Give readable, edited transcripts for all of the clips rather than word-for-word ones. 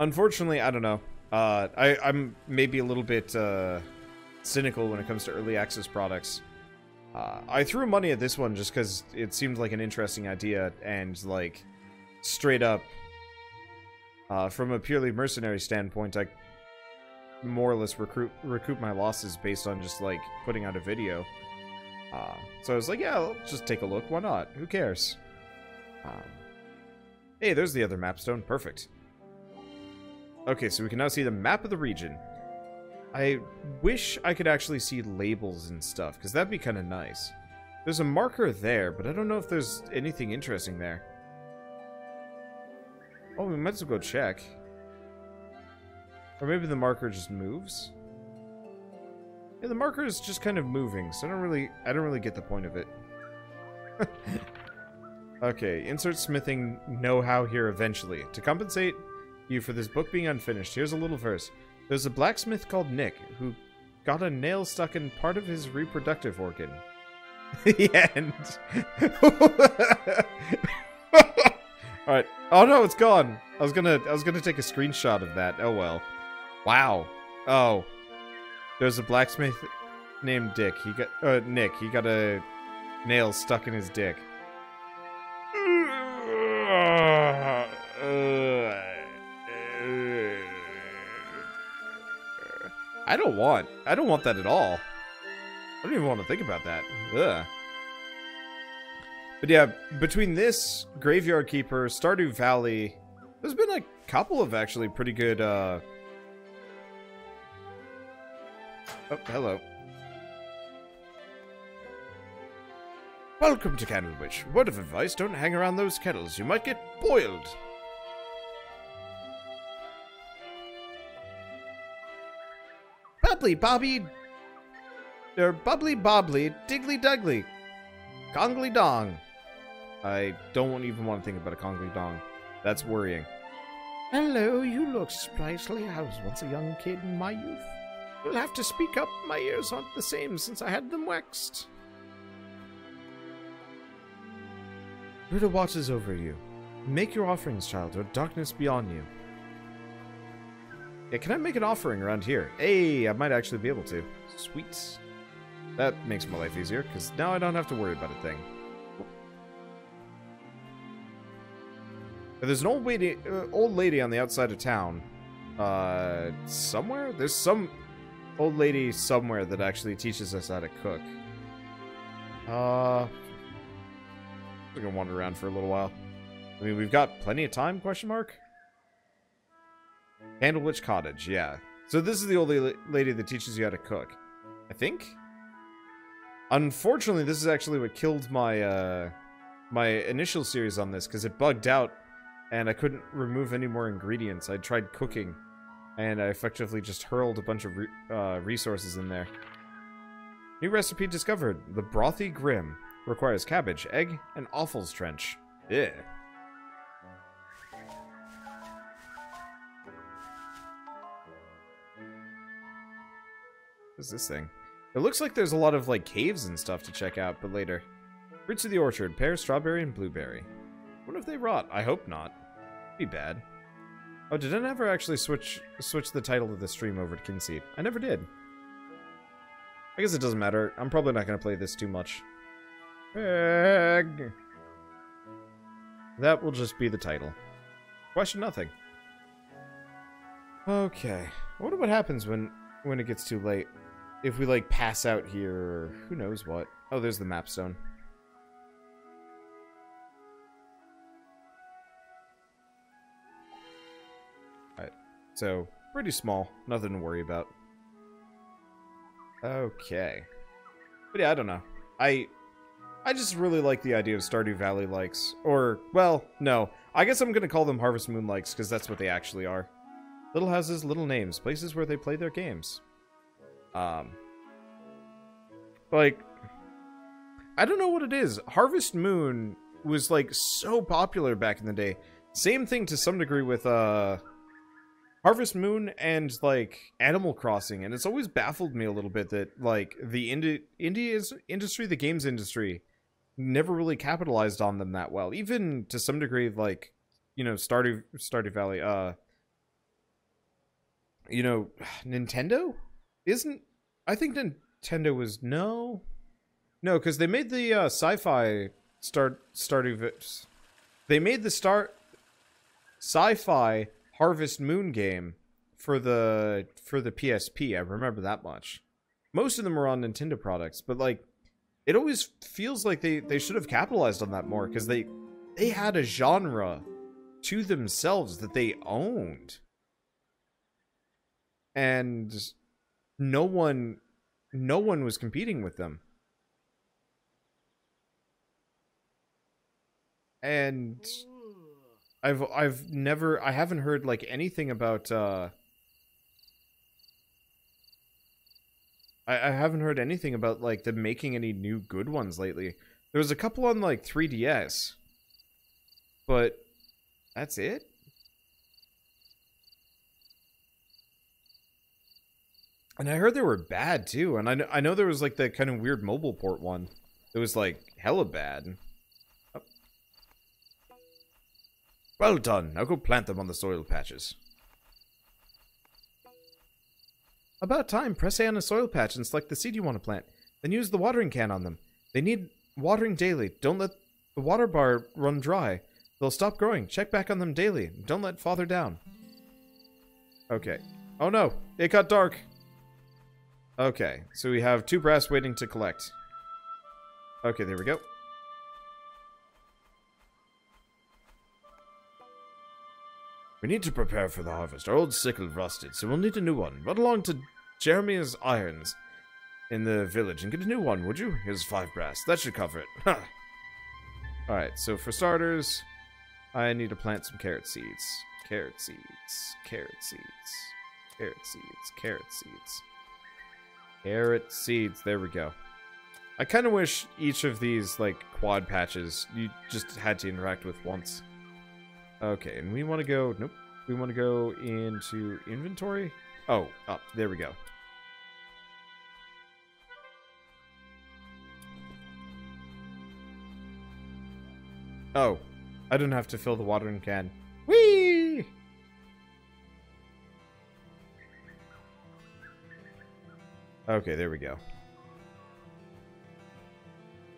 Unfortunately, I don't know. I'm maybe a little bit cynical when it comes to early access products. I threw money at this one just because it seemed like an interesting idea, and like straight up, from a purely mercenary standpoint, I more or less recoup my losses based on just like putting out a video. So I was like, yeah, I'll just take a look. Why not? Who cares? Hey, there's the other mapstone. Perfect. Okay, so we can now see the map of the region. I wish I could actually see labels and stuff, because that'd be kind of nice. There's a marker there, but I don't know if there's anything interesting there. Oh, we might as well go check. Or maybe the marker just moves? Yeah, the marker is just kind of moving, so I don't really get the point of it. Okay, insert smithing know-how here eventually. To compensate you for this book being unfinished, here's a little verse. There's a blacksmith called Nick who got a nail stuck in part of his reproductive organ. The end. Alright. Oh no, it's gone. I was gonna take a screenshot of that. Oh well. Wow. Oh. There's a blacksmith named Nick. He got a nail stuck in his dick. I don't want that at all. I don't even want to think about that. Ugh. But yeah, between this, Graveyard Keeper, Stardew Valley, there's been a couple of actually pretty good, Oh, hello. Welcome to Candlewitch. Word of advice, don't hang around those kettles. You might get boiled. Bubbly Bobby... Or Bubbly Bobbly, Diggly Duggly. Congly Dong. I don't even want to think about a Congly Dong. That's worrying. Hello, you look sprightly. I was once a young kid in my youth. You'll have to speak up. My ears aren't the same since I had them waxed. Buddha watches over you. Make your offerings, child, or darkness be on you. Yeah, can I make an offering around here? Hey, I might actually be able to. Sweet. That makes my life easier, because now I don't have to worry about a thing. There's an old lady on the outside of town. Somewhere? There's some old lady somewhere that actually teaches us how to cook. We're gonna wander around for a little while. I mean, we've got plenty of time, question mark? Candlewitch Cottage, yeah. So this is the old lady that teaches you how to cook. I think? Unfortunately, this is actually what killed my, my initial series on this, because it bugged out, and I couldn't remove any more ingredients. I tried cooking, and I effectively just hurled a bunch of resources in there. New recipe discovered. The Brothy Grim. Requires cabbage, egg, and offals trench. Yeah. What's this thing? It looks like there's a lot of, like, caves and stuff to check out, but later. Fruits of the orchard, pear, strawberry, and blueberry. What if they rot? I hope not. Be bad. Oh, did I never actually switch the title of the stream over to Kynseed? I never did. I guess it doesn't matter. I'm probably not going to play this too much. Egg. That will just be the title. Question nothing. Okay. I wonder what happens when it gets too late. If we, like, pass out here, or who knows what. Oh, there's the mapstone. Alright. So, pretty small. Nothing to worry about. Okay. But yeah, I don't know. I just really like the idea of Stardew Valley likes. Or, well, no. I guess I'm gonna call them Harvest Moon likes, because that's what they actually are. Little houses, little names. Places where they play their games. Like, I don't know what it is. Harvest Moon was, like, so popular back in the day. Same thing to some degree with, Harvest Moon and, like, Animal Crossing. And it's always baffled me a little bit that, like, the industry, the games industry, never really capitalized on them that well. Even to some degree, like, you know, Stardew Valley, You know, Nintendo? Isn't... I think Nintendo was... No, because they made the sci-fi Stardew... They made the sci-fi Harvest Moon game for the PSP. I remember that much. Most of them were on Nintendo products, but like, it always feels like they should have capitalized on that more, because they had a genre to themselves that they owned, and no one was competing with them. And I haven't heard like anything about I haven't heard anything about like them making any new good ones lately. There was a couple on like 3DS, but that's it. And I heard they were bad too. And I know there was like that kind of weird mobile port one that was like hella bad. Oh. Well done. Now go plant them on the soil patches. About time. Press A on a soil patch and select the seed you want to plant. Then use the watering can on them. They need watering daily. Don't let the water bar run dry. They'll stop growing. Check back on them daily. Don't let father down. Okay. Oh no! It got dark! Okay, so we have 2 brass waiting to collect. Okay, there we go. We need to prepare for the harvest. Our old sickle rusted, so we'll need a new one. Run along to Jeremy's Irons in the village and get a new one, would you? Here's 5 brass. That should cover it. Alright, so for starters, I need to plant some carrot seeds. Carrot seeds. Carrot seeds. Carrot seeds. Carrot seeds. Carrot seeds. There we go. I kind of wish each of these, like, quad patches you just had to interact with once. Okay, and we want to go... Nope. We want to go into inventory. Oh, up. There we go. Oh. I don't have to fill the watering can. Whee! Okay, there we go.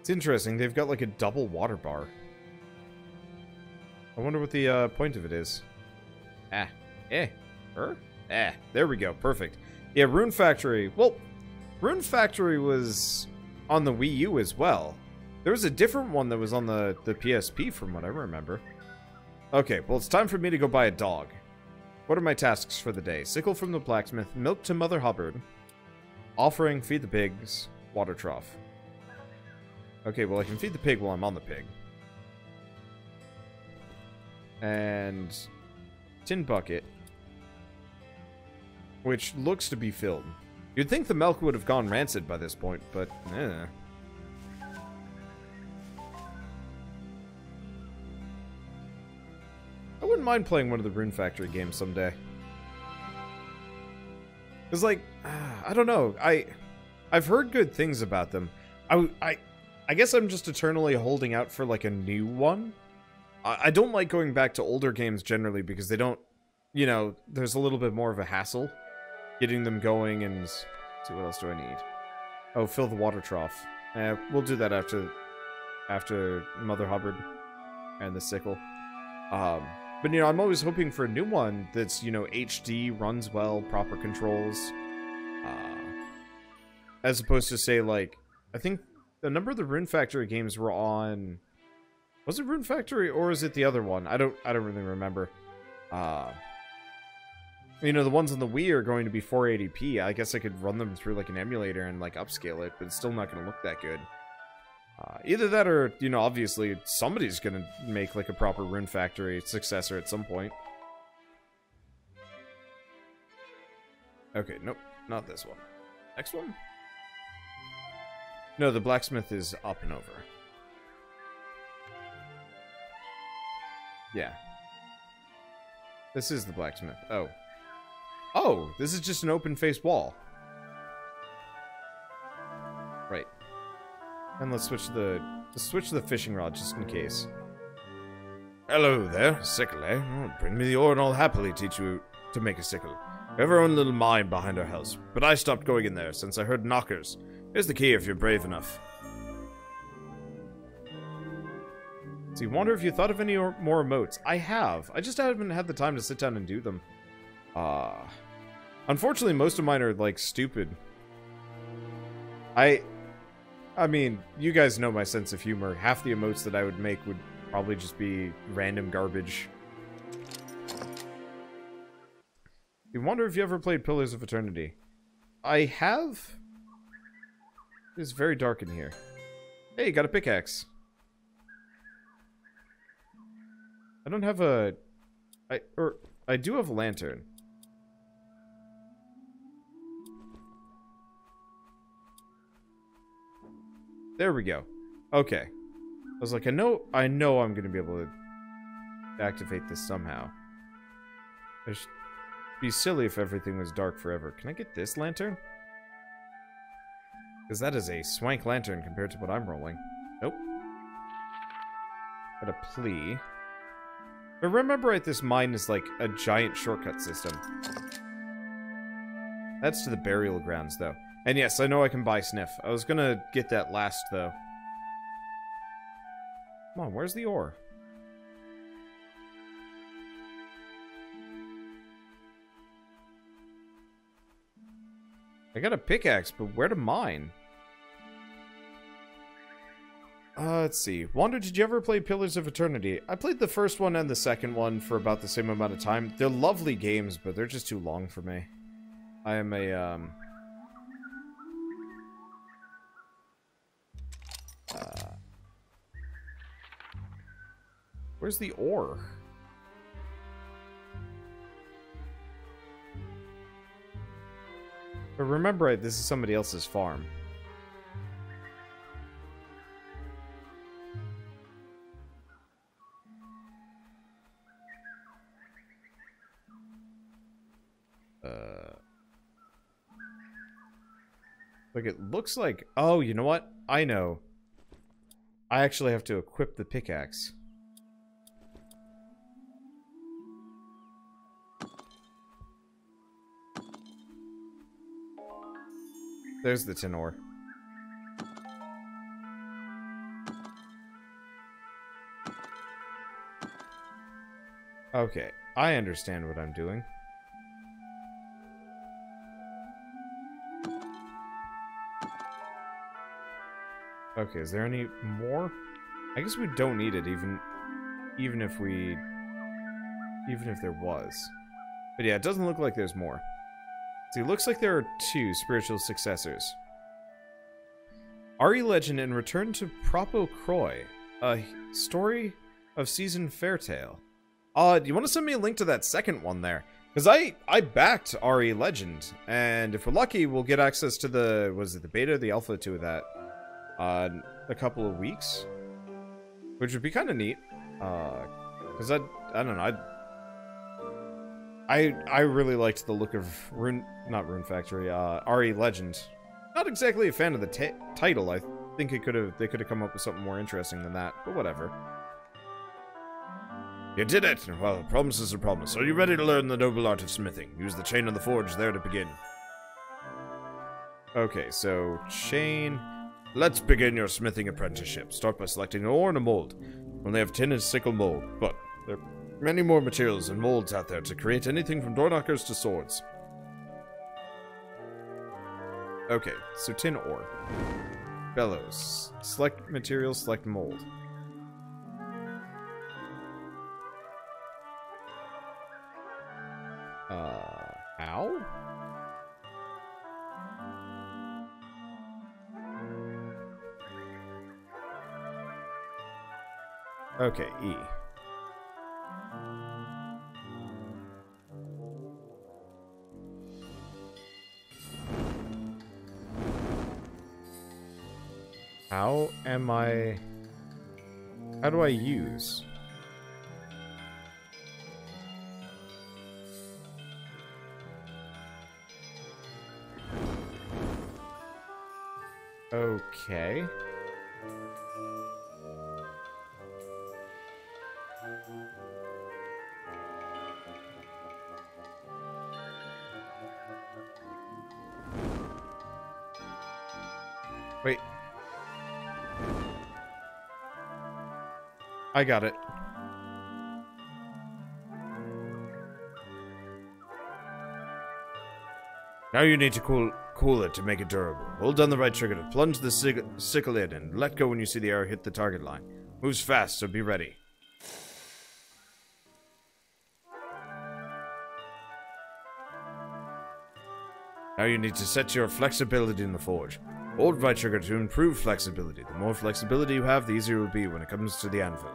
It's interesting. They've got, like, a double water bar. I wonder what the point of it is. There we go. Perfect. Yeah, Rune Factory. Well, Rune Factory was on the Wii U as well. There was a different one that was on the PSP from what I remember. Okay, well, it's time for me to go buy a dog. What are my tasks for the day? Sickle from the blacksmith, milk to Mother Hubbard, offering, feed the pigs, water trough. Okay, well, I can feed the pig while I'm on the pig. And tin bucket, which looks to be filled. You'd think the milk would have gone rancid by this point, but I wouldn't mind playing one of the Rune Factory games someday. Cause like, I don't know, I've heard good things about them. I guess I'm just eternally holding out for like a new one. I don't like going back to older games generally because they don't, you know, there's a little bit more of a hassle getting them going. And let's see, what else do I need? Oh, fill the water trough. We'll do that after Mother Hubbard and the sickle. But you know, I'm always hoping for a new one that's, you know, HD, runs well, proper controls, as opposed to say like, I think a number of the Rune Factory games were on. Was it Rune Factory or is it the other one? I don't really remember. You know, the ones on the Wii are going to be 480p. I guess I could run them through like an emulator and like upscale it, but it's still not going to look that good. Either that or, you know, obviously somebody's going to make like a proper Rune Factory successor at some point. Okay, nope, not this one. Next one? No, the blacksmith is up and over. Yeah. This is the blacksmith. Oh. Oh, this is just an open-faced wall. Right. And let's switch the fishing rod just in case. Hello there, sickle, eh? Oh, bring me the ore and I'll happily teach you to make a sickle. We have our own little mine behind our house, but I stopped going in there since I heard knockers. Here's the key if you're brave enough. So you wonder if you thought of any more emotes. I have. I just haven't had the time to sit down and do them. Unfortunately, most of mine are, like, stupid. I mean, you guys know my sense of humor. Half the emotes that I would make would probably just be random garbage. You wonder if you ever played Pillars of Eternity. I have. It's very dark in here. Hey, got a pickaxe. I don't have a... I do have a lantern. There we go. Okay. I was like, I know I'm gonna be able to activate this somehow. It'd be silly if everything was dark forever. Can I get this lantern? Because that is a swank lantern compared to what I'm rolling. Nope. Got a plea. But remember right, this mine is like a giant shortcut system. That's to the burial grounds, though. And yes, I know I can buy Sniff. I was gonna get that last, though. Come on, where's the ore? I got a pickaxe, but where to mine? Let's see. Wander, did you ever play Pillars of Eternity? I played the first one and the second one for about the same amount of time. They're lovely games, but they're just too long for me. I am a, where's the ore? But remember, this is somebody else's farm. Like, it looks like... Oh, you know what? I know. I actually have to equip the pickaxe. There's the tin ore. Okay, I understand what I'm doing. Okay, is there any more? I guess we don't need it, even if there was. But yeah, it doesn't look like there's more. See, it looks like there are 2 spiritual successors. RE Legend and Return to Propo Croy, a story of season Fairtale. Do you want to send me a link to that second one there? Because I backed RE Legend, and if we're lucky, we'll get access to the, was it the beta or the alpha to that? A couple of weeks, which would be kind of neat, because I don't know, I really liked the look of not Rune Factory, RE Legend. Not exactly a fan of the title. I think they could have come up with something more interesting than that, but whatever. You did it! Well, a promise is a promise. Are you ready to learn the noble art of smithing? Use the chain on the forge there to begin. Okay, so chain. Let's begin your smithing apprenticeship. Start by selecting an ore and a mold. We only have tin and sickle mold, but there are many more materials and molds out there to create anything from door knockers to swords. Okay, so tin ore. Bellows. Select material, select mold. How? Okay, E. How do I use? Okay. Wait. I got it. Now you need to cool it to make it durable. Hold down the right trigger to plunge the sickle in and let go when you see the arrow hit the target line. Moves fast, so be ready. Now you need to set your flexibility in the forge. Hold right trigger to improve flexibility. The more flexibility you have, the easier it will be when it comes to the anvil.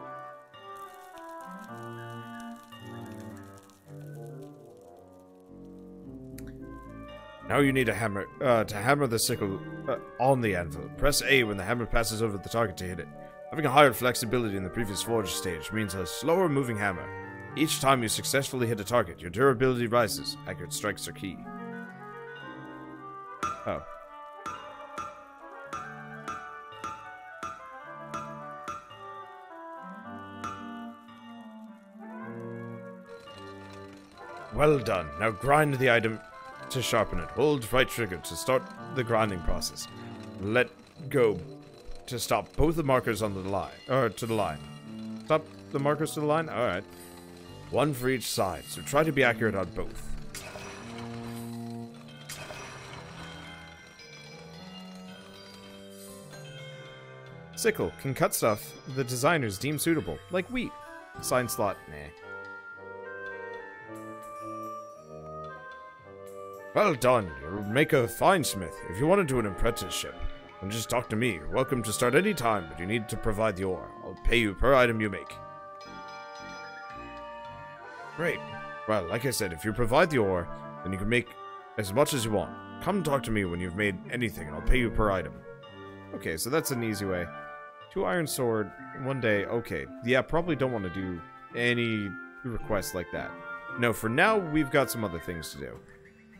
Now you need a hammer to hammer the sickle on the anvil. Press A when the hammer passes over the target to hit it. Having a higher flexibility in the previous forge stage means a slower moving hammer. Each time you successfully hit a target, your durability rises. Accurate strikes are key. Oh. Well done. Now grind the item to sharpen it. Hold right trigger to start the grinding process. Let go to stop both the markers on the line. Or to the line. Stop the markers to the line? Alright. One for each side, so try to be accurate on both. Sickle can cut stuff the designers deem suitable, like wheat. Sign slot, nah. Well done. You'll make a fine smith. If you want to do an apprenticeship, then just talk to me. You're welcome to start any time, but you need to provide the ore. I'll pay you per item you make. Great. Well, like I said, if you provide the ore, then you can make as much as you want. Come talk to me when you've made anything, and I'll pay you per item. Okay, so that's an easy way. 2 iron sword, 1 day. Okay. Yeah, probably don't want to do any requests like that. No, for now, we've got some other things to do.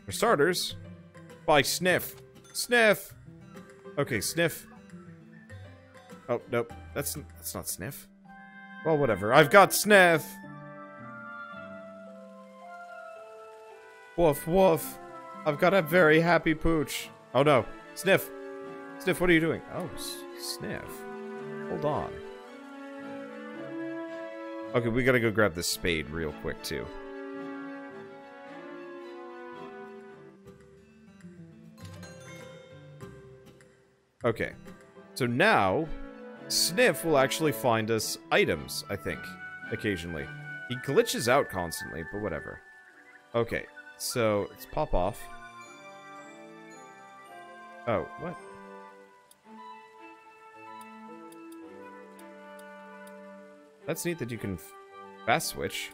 For starters, buy Sniff. Sniff! Okay, Sniff. Oh, nope. That's not Sniff. Well, whatever. I've got Sniff! Woof, woof. I've got a very happy pooch. Oh, no. Sniff. Sniff, what are you doing? Oh, Sniff. Hold on. Okay, we gotta go grab this spade real quick, too. Okay, so now, Sniff will actually find us items, I think, occasionally. He glitches out constantly, but whatever. Okay, so, let's pop off. Oh, what? That's neat that you can fast switch.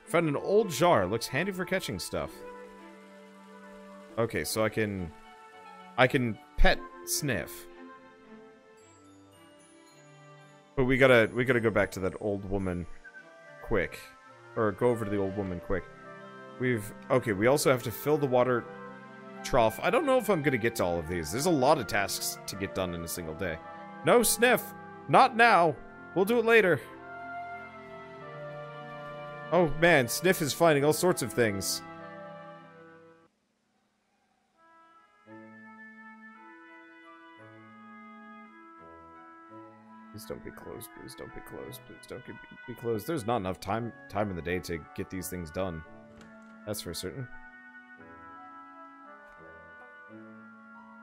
Found an old jar, looks handy for catching stuff. Okay, so I can pet Sniff. But we gotta go back to that old woman quick. Or go over to the old woman quick. Okay, we also have to fill the water trough. I don't know if I'm gonna get to all of these. There's a lot of tasks to get done in a single day. No, Sniff! Not now! We'll do it later. Oh man, Sniff is finding all sorts of things. Please don't be closed. Please don't be closed. Please don't be closed. There's not enough time in the day to get these things done. That's for certain.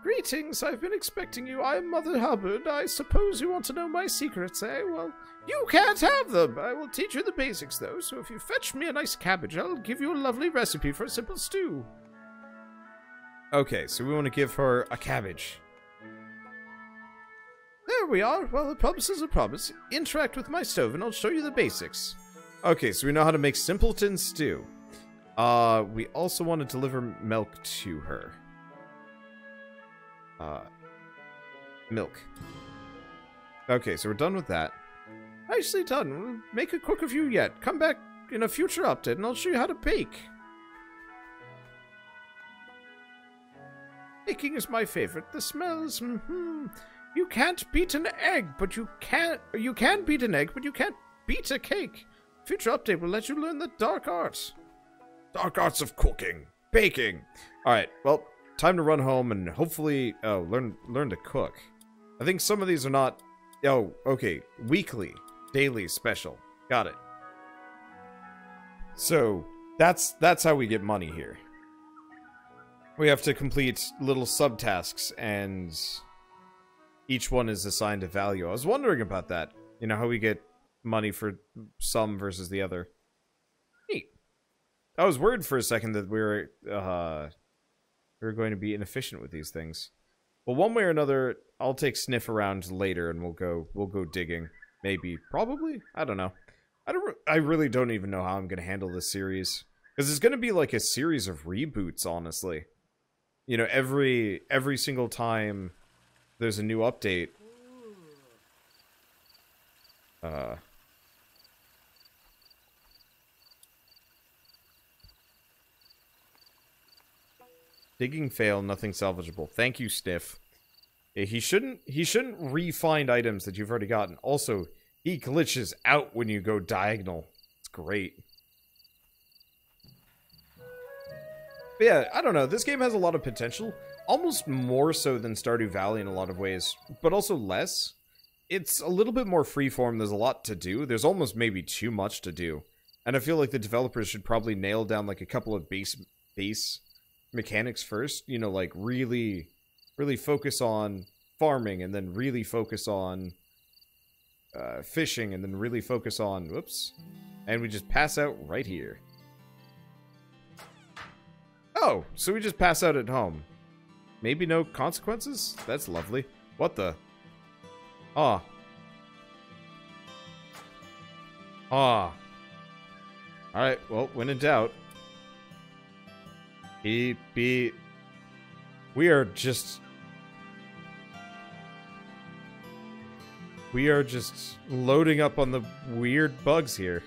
Greetings, I've been expecting you. I'm Mother Hubbard. I suppose you want to know my secrets, eh? Well, you can't have them. I will teach you the basics, though, so if you fetch me a nice cabbage, I'll give you a lovely recipe for a simple stew. Okay, so we want to give her a cabbage. There we are. Well, a promise is a promise. Interact with my stove and I'll show you the basics. Okay, so we know how to make simpleton stew. We also want to deliver milk to her. Milk. Okay, so we're done with that. Nicely done. We'll make a cook of you yet. Come back in a future update and I'll show you how to bake. Baking is my favorite. The smells, You can't beat an egg, but you can beat an egg, but you can't beat a cake. Future update will let you learn the dark arts. Dark arts of cooking. Baking. Alright, well, time to run home and hopefully learn to cook. I think some of these are not. Oh, okay. Weekly, daily, special. Got it. So that's how we get money here. We have to complete little subtasks, and each one is assigned a value. I was wondering about that. You know, how we get money for some versus the other. Neat. I was worried for a second that we were going to be inefficient with these things. Well, one way or another, I'll take Sniff around later, and we'll go digging. Maybe, probably. I don't know. I really don't even know how I'm gonna handle this series, because it's gonna be like a series of reboots, honestly. You know, every single time there's a new update. Digging fail, nothing salvageable. Thank you, Sniff. He shouldn't re-find items that you've already gotten. Also, he glitches out when you go diagonal. It's great. But yeah, I don't know. This game has a lot of potential. Almost more so than Stardew Valley in a lot of ways. But also less. It's a little bit more freeform. There's a lot to do. There's almost maybe too much to do. And I feel like the developers should probably nail down like a couple of base mechanics first. You know, like really focus on farming, and then really focus on fishing, and then really focus on... Whoops. And we just pass out right here. Oh, so we just pass out at home. Maybe no consequences? That's lovely. What the? Ah. Ah. Alright, well, when in doubt. We are just loading up on the weird bugs here.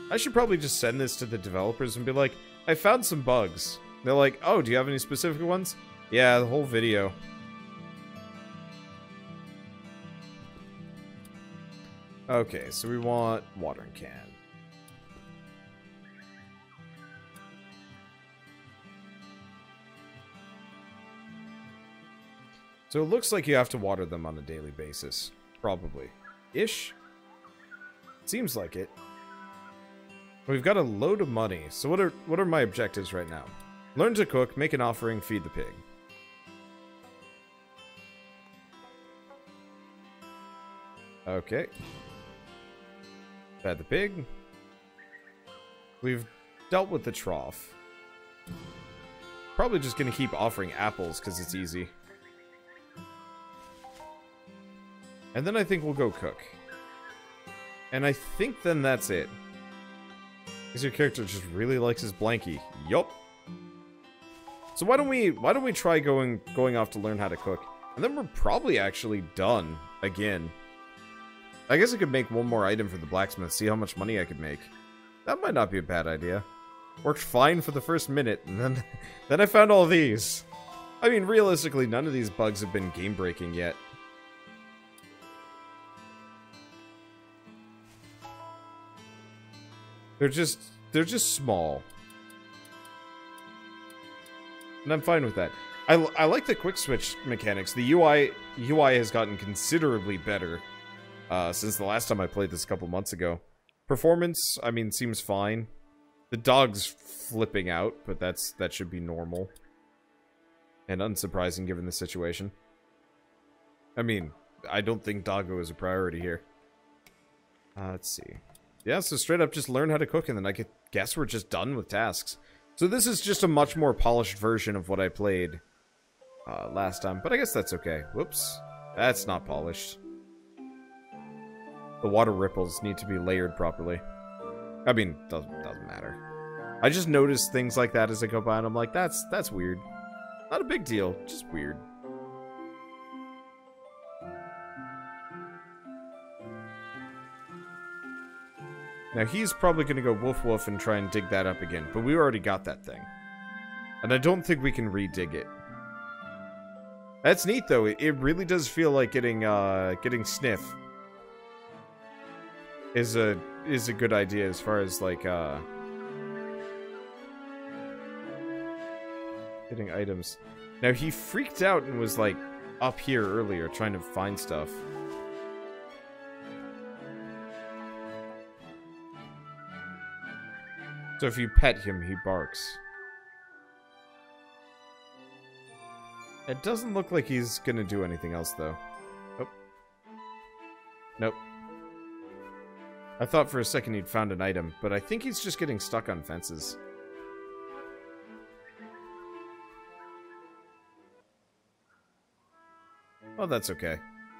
I should probably just send this to the developers and be like, I found some bugs. They're like, oh, do you have any specific ones? Yeah, the whole video. Okay, so we want watering can. So it looks like you have to water them on a daily basis. Probably. Ish? Seems like it. We've got a load of money. So what are my objectives right now? Learn to cook, make an offering, feed the pig. Okay. Fed the pig. We've dealt with the trough. Probably just gonna keep offering apples because it's easy. And then I think we'll go cook. And I think then that's it. Because your character just really likes his blankie. Yup. So why don't we try going off to learn how to cook? And then we're probably actually done again. I guess I could make one more item for the blacksmith, see how much money I could make. That might not be a bad idea. Worked fine for the first minute, and then I found all these. I mean, realistically, none of these bugs have been game-breaking yet. They're just small. And I'm fine with that. I like the quick switch mechanics. The UI has gotten considerably better since the last time I played this a couple months ago. Performance, I mean, seems fine. The dog's flipping out, but that should be normal. And unsurprising given the situation. I mean, I don't think Doggo is a priority here. Let's see. Yeah, so straight up just learn how to cook, and then I guess we're just done with tasks. So this is just a much more polished version of what I played last time, but I guess that's okay. Whoops. That's not polished. The water ripples need to be layered properly. I mean, doesn't matter. I just notice things like that as I go by, and I'm like, that's weird. Not a big deal, just weird. Now, he's probably going to go woof woof and try and dig that up again, but we already got that thing. And I don't think we can re-dig it. That's neat, though. It really does feel like getting Sniff is a good idea as far as, like, Getting items. Now, he freaked out and was, like, up here earlier trying to find stuff. So if you pet him, he barks. It doesn't look like he's gonna do anything else, though. Oh. Nope. I thought for a second he'd found an item, but I think he's just getting stuck on fences. Oh, that's okay.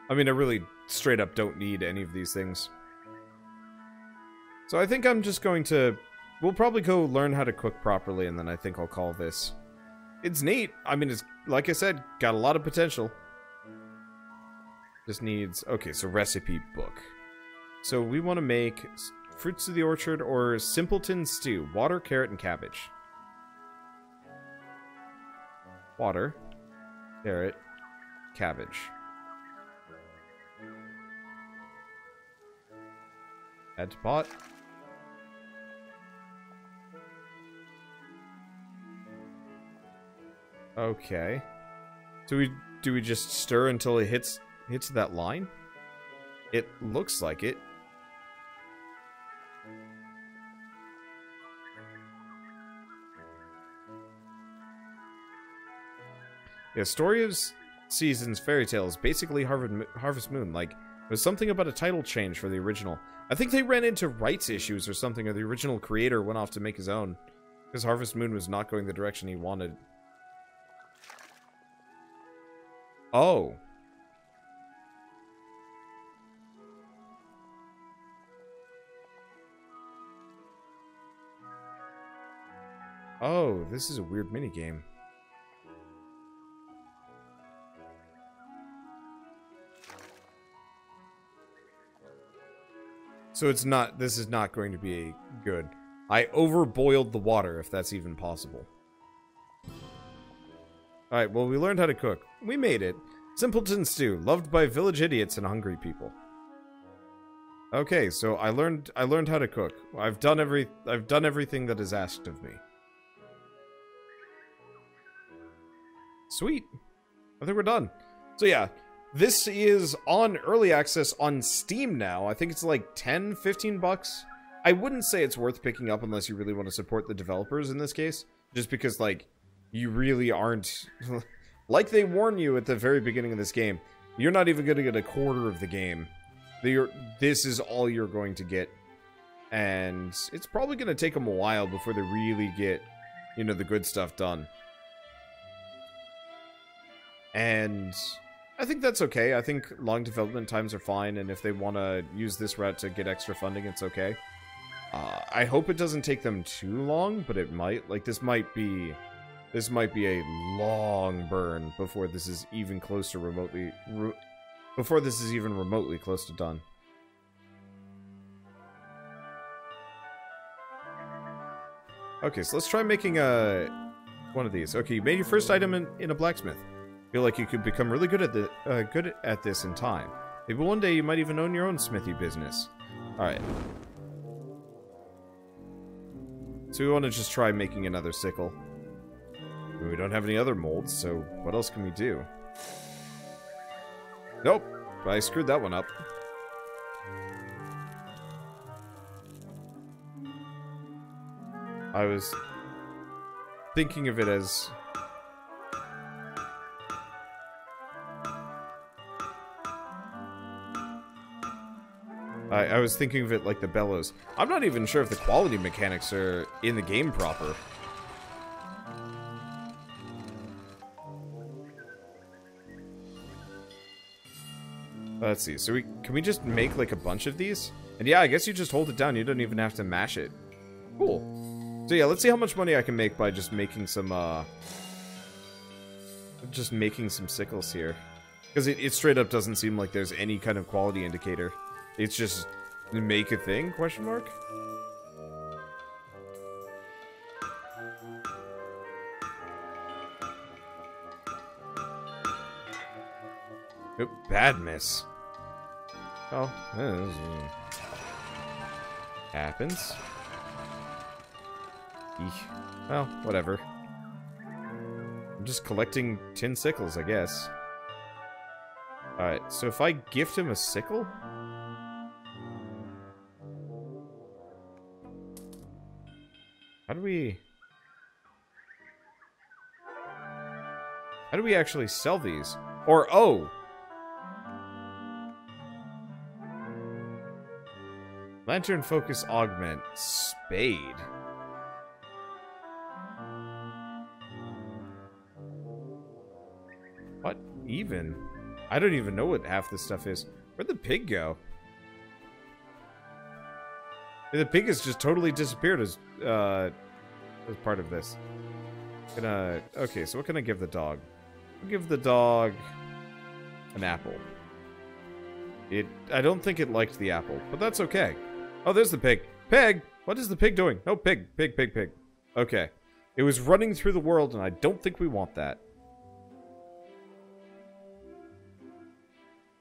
I mean, I really straight up don't need any of these things. So I think I'm just going to... We'll probably go learn how to cook properly, and then I think I'll call this. It's neat. I mean, it's, like I said, got a lot of potential. Just needs... Okay, so recipe book. So we want to make fruits of the orchard or simpleton stew. Water, carrot, and cabbage. Water, carrot, cabbage. Add to pot. Okay. Do we just stir until it hits that line? It looks like it. Yeah, Story of Seasons fairy tale is basically Harvest Moon. Like, it was something about a title change for the original. I think they ran into rights issues or something, or the original creator went off to make his own. Because Harvest Moon was not going the direction he wanted. Oh. Oh, this is a weird minigame. So it's not, this is not going to be good. I overboiled the water, if that's even possible. Alright, well, we learned how to cook. We made it. Simpleton stew, loved by village idiots and hungry people. Okay, so I learned how to cook. I've done everything that is asked of me. Sweet. I think we're done. So yeah, this is on early access on Steam now. I think it's like 10, 15 bucks. I wouldn't say it's worth picking up unless you really want to support the developers in this case. Just because, like, you really aren't... like they warn you at the very beginning of this game, you're not even going to get a quarter of the game. This is all you're going to get. And it's probably going to take them a while before they really get, you know, the good stuff done. And I think that's okay. I think long development times are fine, and if they want to use this route to get extra funding, it's okay. I hope it doesn't take them too long, but it might. Like, this might be a long burn before this is even close to remotely... before this is even remotely close to done. Okay, so let's try making one of these. Okay, you made your first item in a blacksmith. Feel like you could become really good at this in time. Maybe one day you might even own your own smithy business. Alright. So we want to just try making another sickle. We don't have any other molds, so what else can we do? Nope. I screwed that one up. I was thinking of it as... I was thinking of it like the bellows. I'm not even sure if the quality mechanics are in the game proper. Let's see. So can we just make like a bunch of these? And yeah, I guess you just hold it down. You don't even have to mash it. Cool. So yeah, let's see how much money I can make by just making some sickles here. Because it straight up doesn't seem like there's any kind of quality indicator. It's just make a thing, question mark? Oop, bad miss. Oh, happens. Eek. Well, whatever. just collecting tin sickles, I guess. Alright, so if I gift him a sickle? How do we actually sell these? Or, oh! Lantern focus augment. Spade. What even? I don't even know what half this stuff is. Where'd the pig go? The pig has just totally disappeared as part of this. Okay, so what can I give the dog? I'll give the dog an apple. I don't think it liked the apple, but that's okay. Oh, there's the pig. Pig! What is the pig doing? No, pig. Pig, pig, pig. Okay. It was running through the world, and I don't think we want that.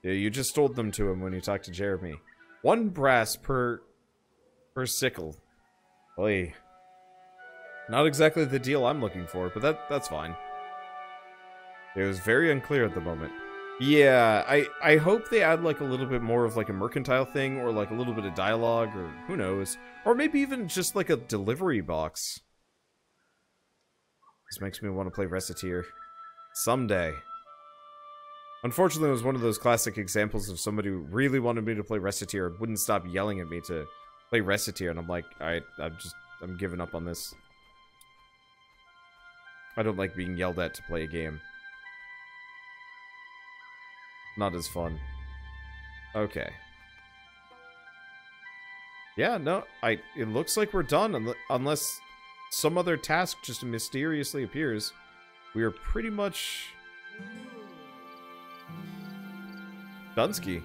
Yeah, you just told them to him when you talked to Jeremy. 1 brass per sickle. Oy. Not exactly the deal I'm looking for, but that's fine. It was very unclear at the moment. Yeah, I hope they add like a little bit more of like a mercantile thing, or like a little bit of dialogue, or who knows. Or maybe even just like a delivery box. This makes me want to play Reciteer. Someday. Unfortunately, it was one of those classic examples of somebody who really wanted me to play Reciteer and wouldn't stop yelling at me to play Reciteer, and I'm like, alright, I'm giving up on this. I don't like being yelled at to play a game. Not as fun. Okay. Yeah, no, it looks like we're done, unless some other task just mysteriously appears. We are pretty much... Dunsky.